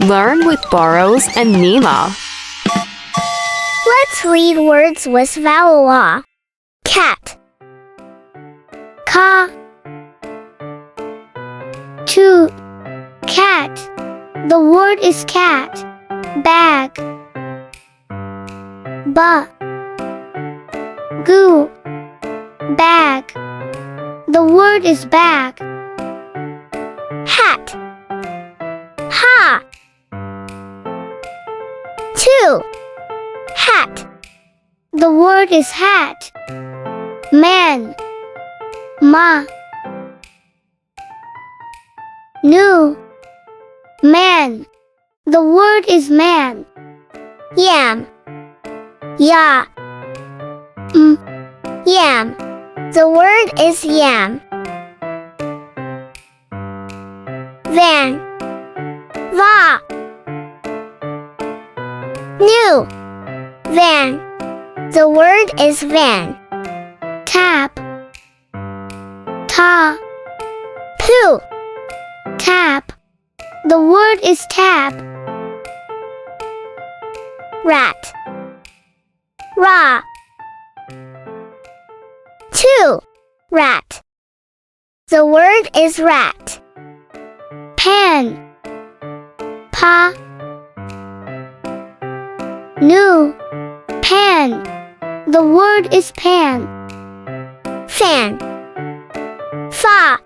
Learn with Burrows and Nima. Let's read words with vowel A. Cat. Ka. Two. Cat. The word is cat. Bag. Ba. Goo. Bag. The word is bag. Hat. Ha. Two. Hat. The word is hat. Man. Ma. New. Man. The word is man. Yam. Ya. Yam. The word is yam. Van. Va. New. Van. The word is van. Tap. Ta. Poo. Tap. The word is tap. Rat. Ra. Two. Rat. The word is rat. Pan. Pa. New. Pan. The word is pan. Fan. Fa.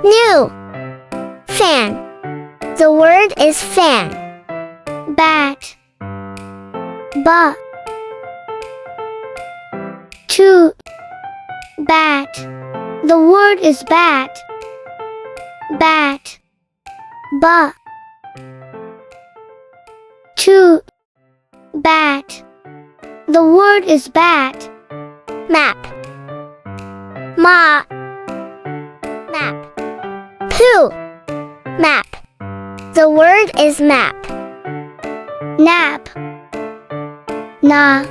New. Fan. The word is fan. Bat. Ba. Two. Bat. The word is bat. Bat. Ba. Two. Bat. The word is bat. Map. Ma. Map. Poo. Map. The word is map. Nap. Na.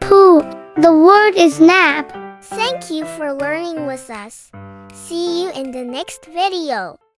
Poo. The word is nap. Thank you for learning with us. See you in the next video.